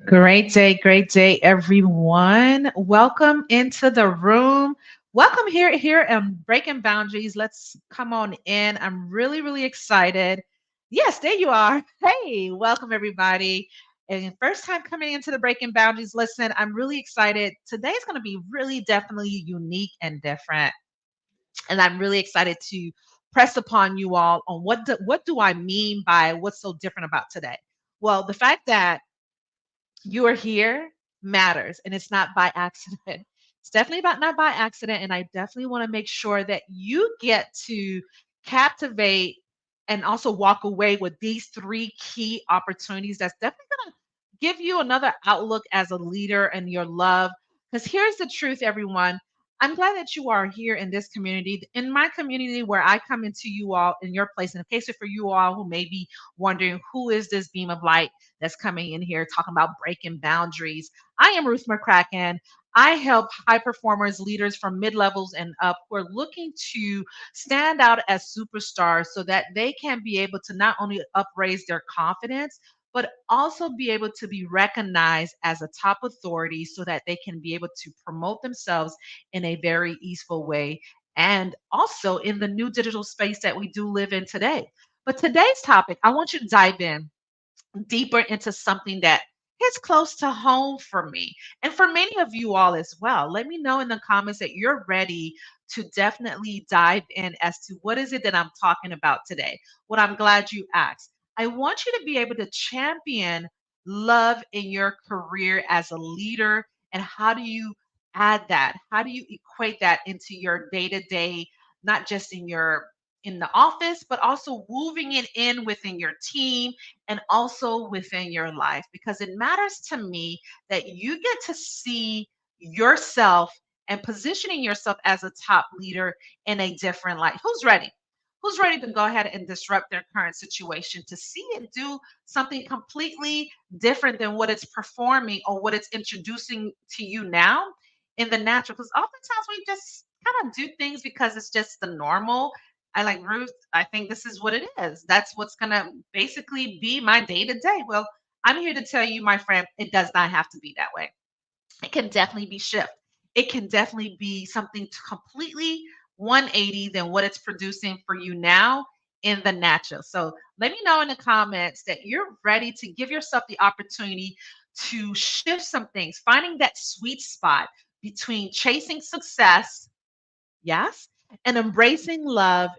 Great day, everyone. Welcome into the room. Welcome here and breaking boundaries. Let's come on in. I'm really excited. Yes, there you are. Hey, welcome everybody. And first time coming into the breaking boundaries. Listen, I'm really excited. Today's going to be really definitely unique and different, and I'm really excited to press upon you all on what do I mean by what's so different about today. Well, the fact that you are here matters, and it's not by accident. It's definitely about not by accident, and I definitely want to make sure that you get to captivate and also walk away with these three key opportunities that's definitely going to give you another outlook as a leader and your love. Because here's the truth, everyone. I'm glad that you are here in this community, in my community where I come into you all in your place. And in case for you all who may be wondering, who is this beam of light that's coming in here talking about breaking boundaries? I am Ruth McCracken. I help high performers, leaders from mid levels and up who are looking to stand out as superstars so that they can be able to not only upraise their confidence, but also be able to be recognized as a top authority so that they can be able to promote themselves in a very easeful way. And also in the new digital space that we do live in today. But today's topic, I want you to dive in deeper into something that hits close to home for me and for many of you all as well. Let me know in the comments that you're ready to definitely dive in as to what is it that I'm talking about today. What I'm glad you asked. I want you to be able to champion love in your career as a leader. And how do you add that? How do you equate that into your day to day, not just in the office, but also moving it in within your team and also within your life? Because it matters to me that you get to see yourself and positioning yourself as a top leader in a different light. Who's ready? Who's ready to go ahead and disrupt their current situation to see it do something completely different than what it's performing or what it's introducing to you now in the natural? Because oftentimes we just kind of do things because it's just the normal. I like Ruth. I think this is what it is. That's what's going to basically be my day to day. Well, I'm here to tell you, my friend, it does not have to be that way. It can definitely be shift. It can definitely be something completely 180 than what it's producing for you now in the natural. So let me know in the comments that you're ready to give yourself the opportunity to shift some things, finding that sweet spot between chasing success, yes, and embracing love,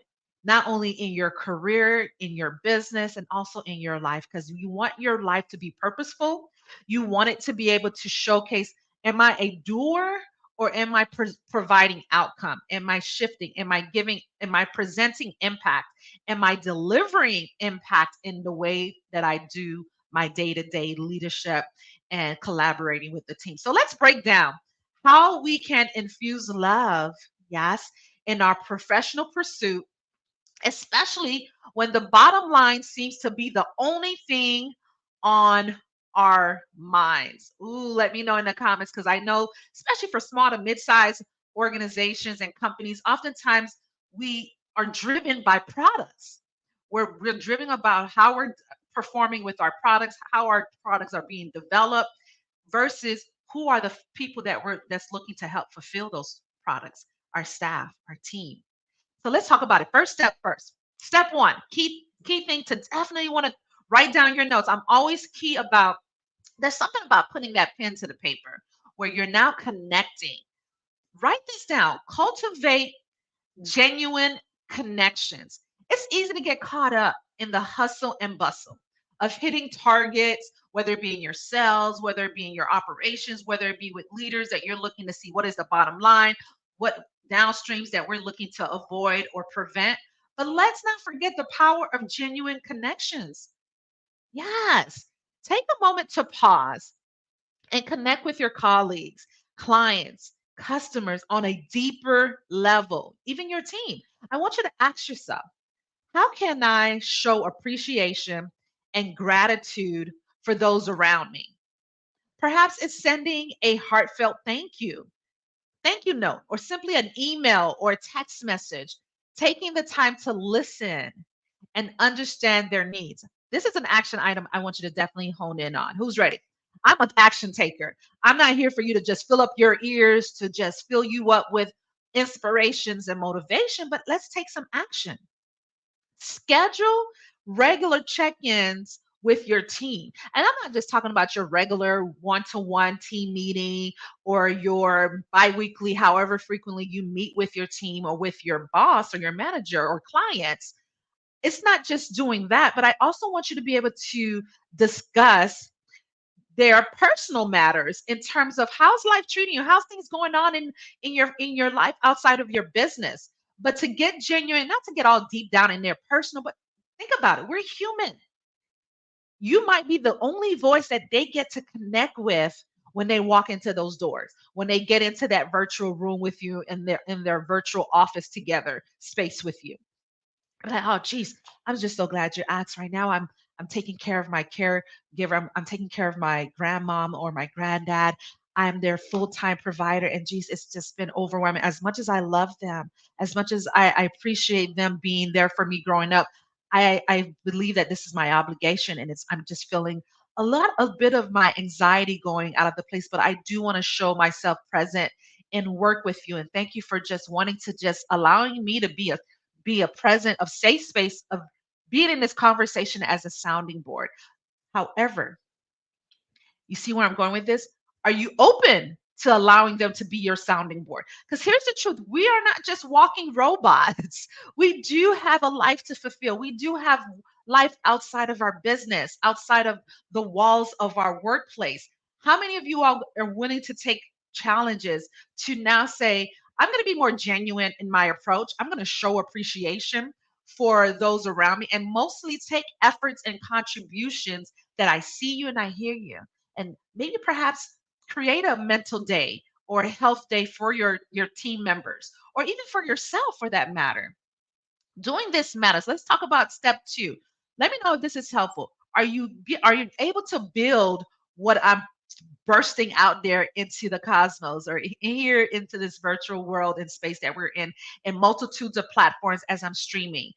not only in your career, in your business, and also in your life, because you want your life to be purposeful. You want it to be able to showcase, am I a doer or am I providing outcome? Am I shifting? Am I giving? Am I presenting impact? Am I delivering impact in the way that I do my day to day leadership and collaborating with the team? So let's break down how we can infuse love, yes, in our professional pursuit, especially when the bottom line seems to be the only thing on our minds. Ooh, let me know in the comments, because I know, especially for small to mid-sized organizations and companies, oftentimes we are driven by products. We're driven about how we're performing with our products, how our products are being developed, versus who are the people that's looking to help fulfill those products, our staff, our team. So let's talk about it. First step first. Step one, key thing to definitely want to write down your notes. I'm always key about, there's something about putting that pen to the paper where you're now connecting. Write this down. Cultivate genuine connections. It's easy to get caught up in the hustle and bustle of hitting targets, whether it be in your sales, whether it be in your operations, whether it be with leaders that you're looking to see what is the bottom line, what downstreams that we're looking to avoid or prevent. But let's not forget the power of genuine connections. Yes. Take a moment to pause and connect with your colleagues, clients, customers on a deeper level, even your team. I want you to ask yourself, how can I show appreciation and gratitude for those around me? Perhaps it's sending a heartfelt thank you note, or simply an email or a text message, taking the time to listen and understand their needs. This is an action item I want you to definitely hone in on. Who's ready? I'm an action taker. I'm not here for you to just fill up your ears to just fill you up with inspirations and motivation, but let's take some action. Schedule regular check-ins with your team. And I'm not just talking about your regular one-to-one team meeting or your biweekly, however frequently you meet with your team or with your boss or your manager or clients. It's not just doing that, but I also want you to be able to discuss their personal matters in terms of how's life treating you, how's things going on in your life outside of your business. But to get genuine, not to get all deep down in their personal, but think about it. We're human. You might be the only voice that they get to connect with when they walk into those doors, when they get into that virtual room with you in their virtual office together space with you. I'm like, oh, geez, I'm just so glad you asked. Right now, I'm taking care of my caregiver. I'm taking care of my grandmom or my granddad. I'm their full-time provider, and geez, it's just been overwhelming. As much as I love them, as much as I appreciate them being there for me growing up, I believe that this is my obligation, and I'm just feeling a bit of my anxiety going out of the place. But I do want to show myself present and work with you. And thank you for just wanting to just allowing me to be a present of safe space of being in this conversation as a sounding board. However, you see where I'm going with this? Are you open to allowing them to be your sounding board? Because here's the truth, we are not just walking robots. We do have a life to fulfill. We do have life outside of our business, outside of the walls of our workplace. How many of you all are willing to take challenges to now say, I'm going to be more genuine in my approach? I'm going to show appreciation for those around me and mostly take efforts and contributions that I see you and I hear you, and maybe perhaps create a mental day or a health day for your team members or even for yourself for that matter. Doing this matters. Let's talk about step 2. Let me know if this is helpful. Are you able to build what I'm bursting out there into the cosmos or here into this virtual world and space that we're in multitudes of platforms as I'm streaming?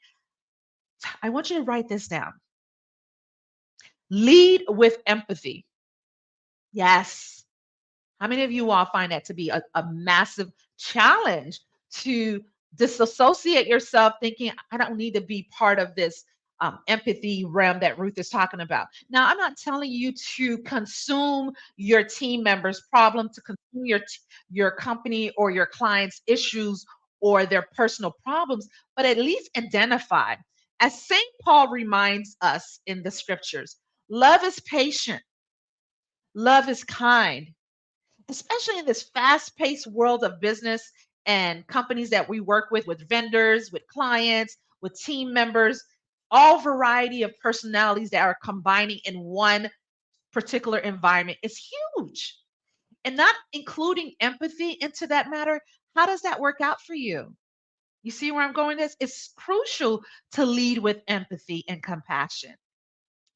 I want you to write this down. Lead with empathy. Yes. How many of you all find that to be a massive challenge to disassociate yourself thinking, I don't need to be part of this empathy realm that Ruth is talking about? Now, I'm not telling you to consume your team members' problem, to consume your company or your clients' issues or their personal problems, but at least identify. As St. Paul reminds us in the scriptures, love is patient, love is kind, especially in this fast-paced world of business and companies that we work with vendors, with clients, with team members, all variety of personalities that are combining in one particular environment is huge. And not including empathy into that matter, how does that work out for you? You see where I'm going with this? It's crucial to lead with empathy and compassion.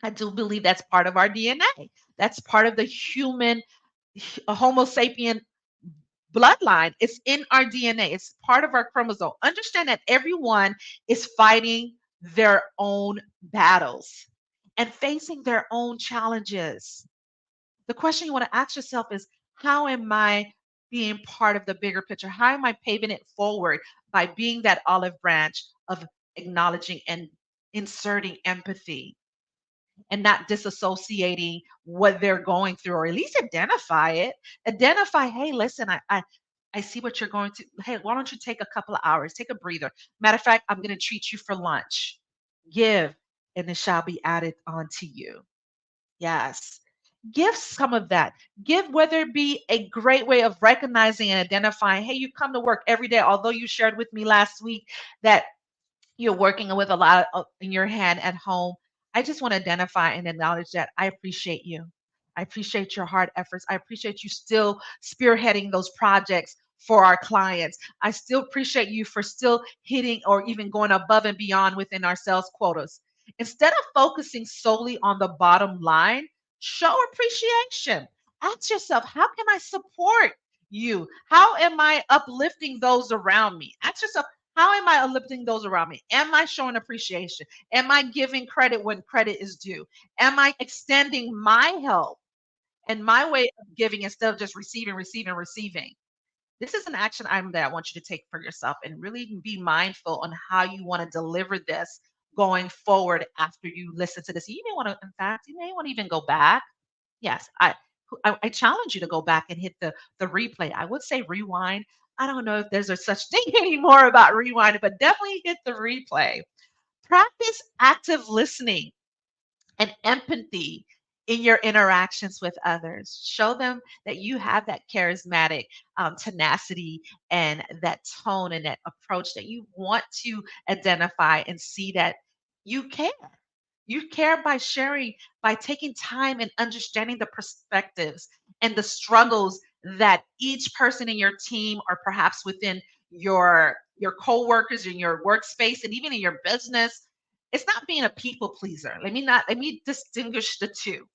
I do believe that's part of our DNA. That's part of the human Homo sapien bloodline. It's in our DNA. It's part of our chromosome. Understand that everyone is fighting their own battles and facing their own challenges. The question you want to ask yourself is, how am I being part of the bigger picture? How am I paving it forward by being that olive branch of acknowledging and inserting empathy and not disassociating what they're going through, or at least identify it. Identify, hey, listen, I see what you're going to. Hey, why don't you take a couple of hours, take a breather? Matter of fact, I'm going to treat you for lunch. Give, and it shall be added onto you. Yes. Give some of that. Give, whether it be a great way of recognizing and identifying, hey, you come to work every day, although you shared with me last week that you're working with a lot in your hand at home. I just want to identify and acknowledge that I appreciate you. I appreciate your hard efforts. I appreciate you still spearheading those projects for our clients. I still appreciate you for still hitting or even going above and beyond within our sales quotas. Instead of focusing solely on the bottom line, show appreciation. Ask yourself, how can I support you? How am I uplifting those around me? Ask yourself, how am I uplifting those around me? Am I showing appreciation? Am I giving credit when credit is due? Am I extending my help And my way of giving instead of just receiving, receiving, receiving. This is an action item that I want you to take for yourself and really be mindful on how you want to deliver this going forward after you listen to this. You may want to, in fact, you may want to even go back. Yes, I challenge you to go back and hit the replay. I would say rewind. I don't know if there's a such thing anymore about rewind, but definitely hit the replay. Practice active listening and empathy in your interactions with others. Show them that you have that charismatic tenacity and that tone and that approach that you want to identify and see that you care. You care by sharing, by taking time and understanding the perspectives and the struggles that each person in your team or perhaps within your coworkers in your workspace and even in your business. It's not being a people pleaser. Let me distinguish the two.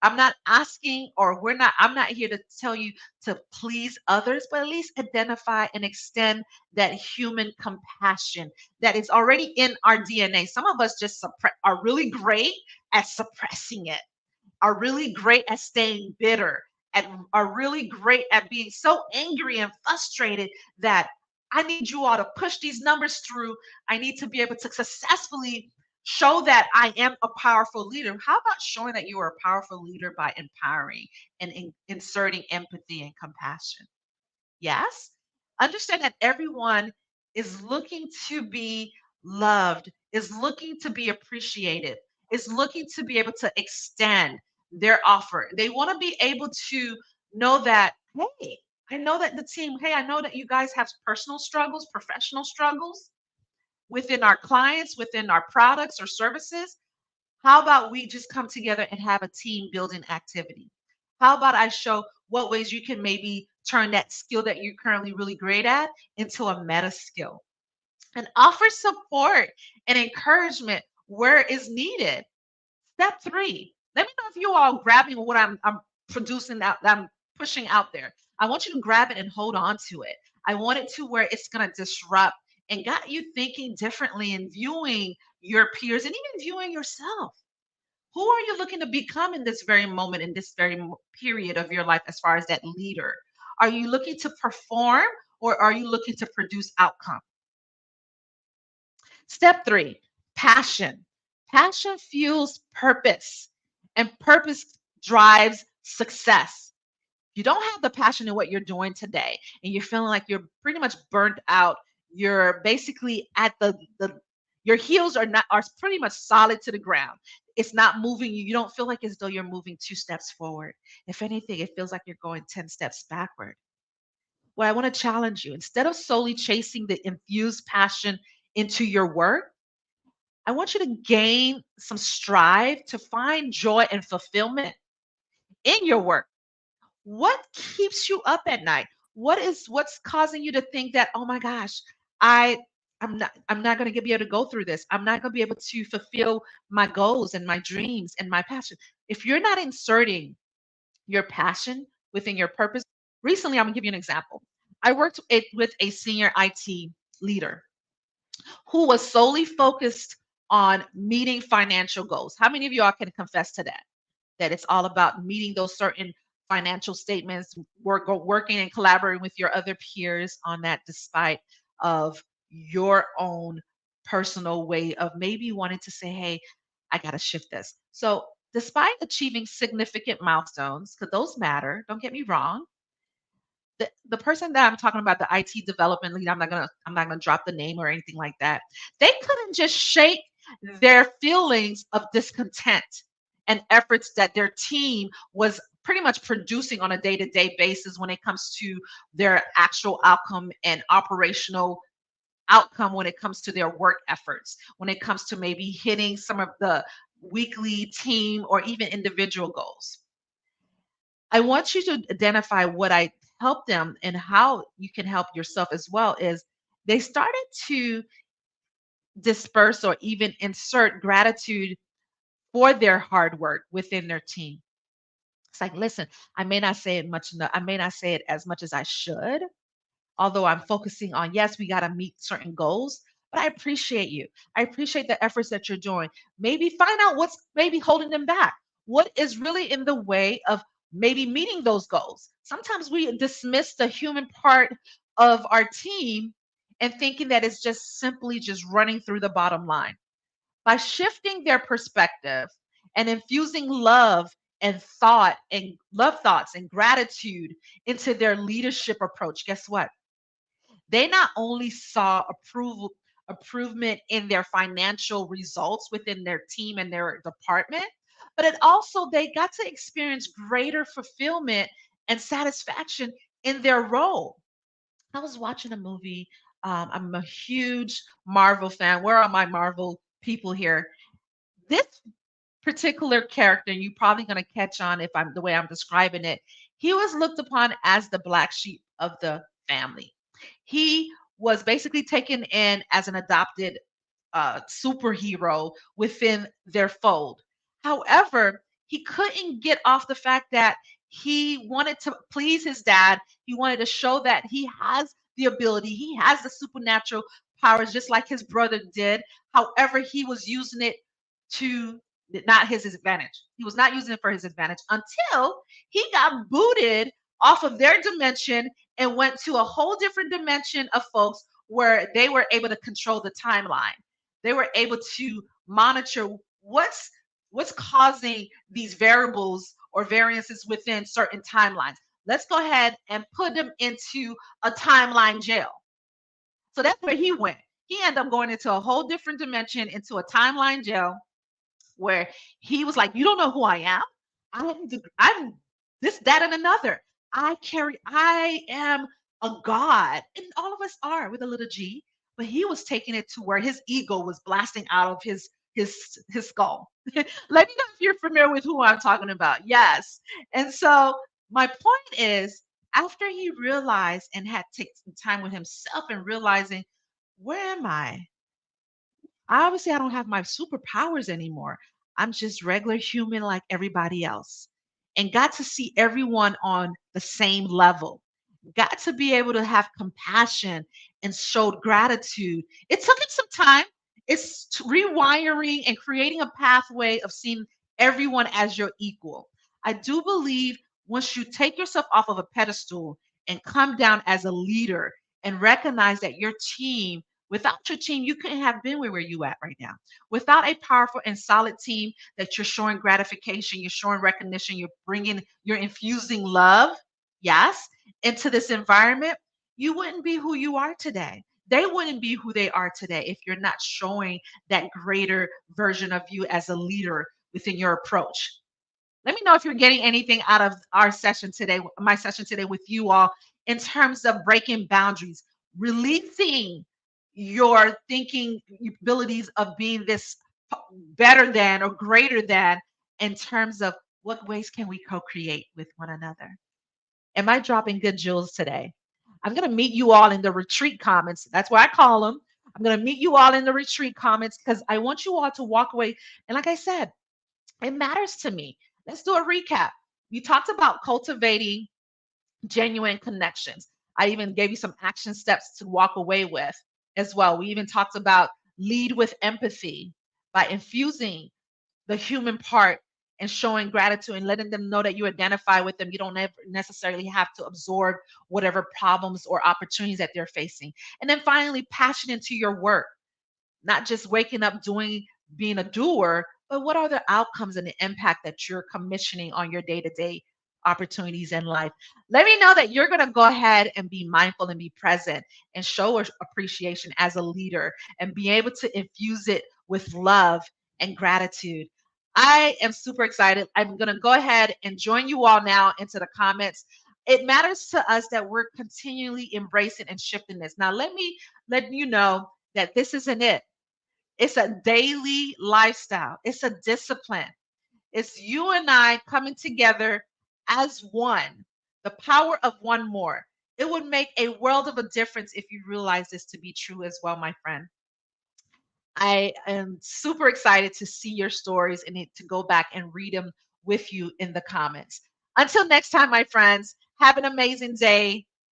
I'm not asking or I'm not here to tell you to please others, but at least identify and extend that human compassion that is already in our DNA. Some of us just are really great at suppressing it, are really great at staying bitter, and are really great at being so angry and frustrated that I need you all to push these numbers through. I need to be able to successfully show that I am a powerful leader. How about showing that you are a powerful leader by empowering and inserting empathy and compassion? Yes. Understand that everyone is looking to be loved, is looking to be appreciated, is looking to be able to extend their offer. They want to be able to know that, hey, I know that the team, hey, I know that you guys have personal struggles, professional struggles within our clients, within our products or services. How about we just come together and have a team building activity? How about I show what ways you can maybe turn that skill that you're currently really great at into a meta skill and offer support and encouragement where is needed. Step three, let me know if you all grabbing what I'm producing out, that I'm pushing out there. I want you to grab it and hold on to it. I want it to where it's going to disrupt and got you thinking differently and viewing your peers and even viewing yourself. Who are you looking to become in this very moment, in this very period of your life, as far as that leader? Are you looking to perform or are you looking to produce outcome? Step three, passion. Passion fuels purpose, and purpose drives success. You don't have the passion in what you're doing today, and you're feeling like you're pretty much burnt out. You're basically at the your heels are pretty much solid to the ground. It's not moving you. You don't feel like as though you're moving 2 steps forward. If anything, it feels like you're going 10 steps backward. Well, I want to challenge you. Instead of solely chasing the infused passion into your work, I want you to gain some strive to find joy and fulfillment in your work. What keeps you up at night? What's causing you to think that, oh my gosh, I I'm not going to be able to go through this. I'm not going to be able to fulfill my goals and my dreams and my passion. If you're not inserting your passion within your purpose, recently I'm going to give you an example. I worked with a senior IT leader who was solely focused on meeting financial goals. How many of y'all can confess to that? That it's all about meeting those certain financial statements, working and collaborating with your other peers on that, despite of your own personal way of maybe wanting to say, hey, I got to shift this. So despite achieving significant milestones, because those matter, don't get me wrong, the person that I'm talking about, the IT development lead, I'm not gonna drop the name or anything like that. They couldn't just shake their feelings of discontent and efforts that their team was pretty much producing on a day-to-day basis when it comes to their actual outcome and operational outcome when it comes to their work efforts, when it comes to maybe hitting some of the weekly team or even individual goals. I want you to identify what I help them and how you can help yourself as well is they started to disperse or even insert gratitude for their hard work within their team. It's like, listen, I may not say it much enough, I may not say it as much as I should, although I'm focusing on, yes, we got to meet certain goals, but I appreciate you. I appreciate the efforts that you're doing. Maybe find out what's maybe holding them back. What is really in the way of maybe meeting those goals. Sometimes we dismiss the human part of our team and thinking that it's just simply just running through the bottom line. By shifting their perspective and infusing love thoughts and gratitude into their leadership approach, guess what? They not only saw improvement in their financial results within their team and their department, but it also they got to experience greater fulfillment and satisfaction in their role. I was watching a movie. I'm a huge Marvel fan. Where are my Marvel people here? This particular character, and you're probably going to catch on if I'm the way I'm describing it. He was looked upon as the black sheep of the family. He was basically taken in as an adopted superhero within their fold. However, he couldn't get off the fact that he wanted to please his dad. He wanted to show that he has the ability, he has the supernatural powers, just like his brother did. However, he was using it to not his advantage. He was not using it for his advantage until he got booted off of their dimension and went to a whole different dimension of folks where they were able to control the timeline. They were able to monitor what's causing these variables or variances within certain timelines. Let's go ahead and put them into a timeline jail. So that's where he went. He ended up going into a whole different dimension, into a timeline jail, where he was like, "You don't know who I am. I'm this, that, and another. I am a god." And all of us are with a little g. But he was taking it to where his ego was blasting out of his skull. Let me know if you're familiar with who I'm talking about. Yes. And so my point is, after he realized and had to take some time with himself and realizing, where am I? Obviously, I don't have my superpowers anymore. I'm just regular human like everybody else. And got to see everyone on the same level. Got to be able to have compassion and showed gratitude. It took him some time. It's rewiring and creating a pathway of seeing everyone as your equal. I do believe once you take yourself off of a pedestal and come down as a leader and recognize that your team, without your team, you couldn't have been where you at right now. Without a powerful and solid team that you're showing gratification, you're showing recognition, you're infusing love, yes, into this environment, you wouldn't be who you are today. They wouldn't be who they are today if you're not showing that greater version of you as a leader within your approach. Let me know if you're getting anything out of our session today, my session today with you all, in terms of breaking boundaries, releasing your thinking abilities of being this better than or greater than, in terms of what ways can we co-create with one another. Am I dropping good jewels today? I'm going to meet you all in the retreat comments. That's what I call them. I'm going to meet you all in the retreat comments because I want you all to walk away. And like I said, it matters to me. Let's do a recap. We talked about cultivating genuine connections. I even gave you some action steps to walk away with as well. We even talked about lead with empathy by infusing the human part and showing gratitude and letting them know that you identify with them. You don't necessarily have to absorb whatever problems or opportunities that they're facing. And then finally, passion into your work, not just waking up doing, being a doer, but what are the outcomes and the impact that you're commissioning on your day-to-day opportunities in life. Let me know that you're going to go ahead and be mindful and be present and show appreciation as a leader and be able to infuse it with love and gratitude. I am super excited. I'm going to go ahead and join you all now into the comments. It matters to us that we're continually embracing and shifting this. Now, let me let you know that this isn't it. It's a daily lifestyle. It's a discipline. It's you and I coming together as one, the power of one more. It would make a world of a difference if you realize this to be true as well, my friend. I am super excited to see your stories and to go back and read them with you in the comments. Until next time, my friends, have an amazing day.